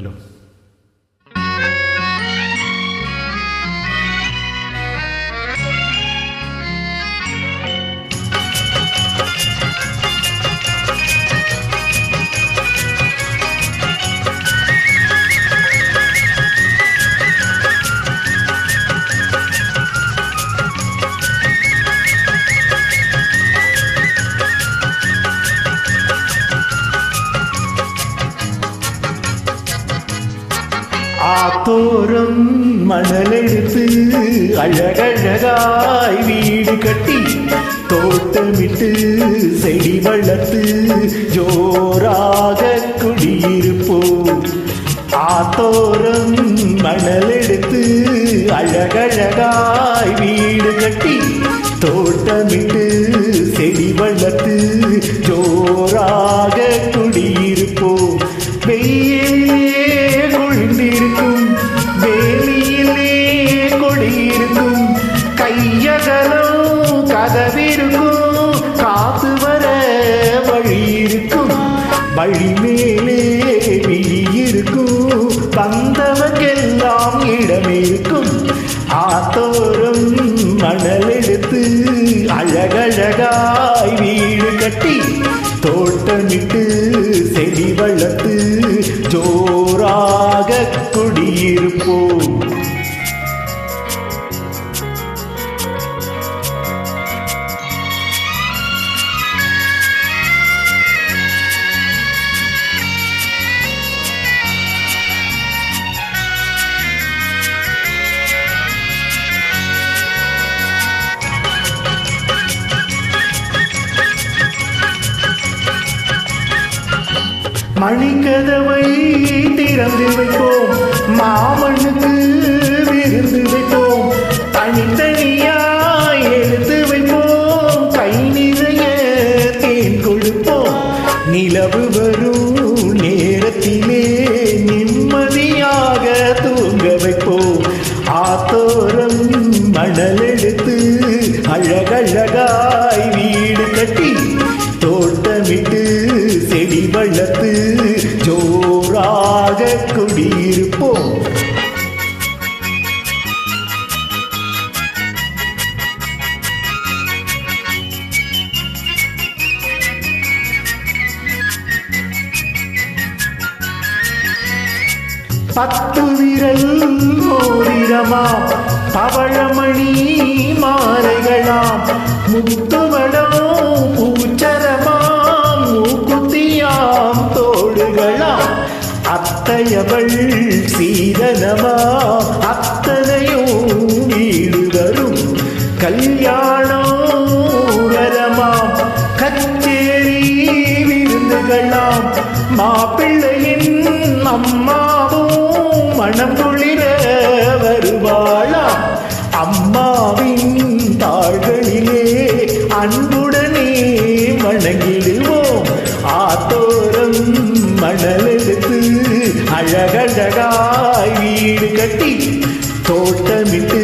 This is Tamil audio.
ஹலோ. ஆத்தோரம் மணலெடுத்து அழகழகாய் வீடு கட்டி தோட்டமிட்டு செடி வளர்த்து ஜோராக குடியிருப்போம். ஆத்தோரம் மணலெடுத்து அழகழகாய் வீடு கட்டி தோட்டமிட்டு செடி வளர்த்து ஜோராக குடியிருப்போம். வெயிலே கொண்டிருக்கும் வேலியிலே கொடியிருக்கும் கையகலம் கதவிருக்கும் காத்து வர வழி இருக்கும் வழி மேலே விழியிருக்கும் வந்தவர்க்கெல்லாம் இடம் இருக்கும். ஆத்தோரம் மணலெடுத்து அழகழகாய் வீடு கட்டி தோட்டமிட்டு செடி வளர்த்து ஜோராக குடியிருப்போம். மணிக்கதவை திறந்து வைப்போம், மாமனுக்கு விருந்து வைப்போம், தனித்தனியாய் எடுத்து வைப்போம், கை நிறைய தேன் கொடுப்போம். நிலவு வரும் நேரத்திலே நிம்மதியாக தூங்க வைப்போம். ஆத்தோரம் மணலெடுத்து அழகழகாய் வீடு கட்டி தோட்டமிட்டு செடி வளர்த்து ஜோராக குடியிருப்போம். பத்து விரல் மோதிரமாம், பவழமணி மாலைகளாம், முத்துவடம் பூச்சரமாம், மூக்குத்தியாம் தோடுகளாம், அத்தையவள் சீதனமாம், அத்தனையும் வீடு வரும் கல்யாணம் வரமாம், கச்சேரி விருந்துகளாம், மாப்பிள்ளையின் அம்மாவும் மனம் குளிர வருவாளாம். அம்மாவின் தாள்களிலே அன்புடனே வணங்கிடுவோம். ஆத்தோரம் மணலெடுத்து அழகழகாய் வீடு கட்டி தோட்டமிட்டு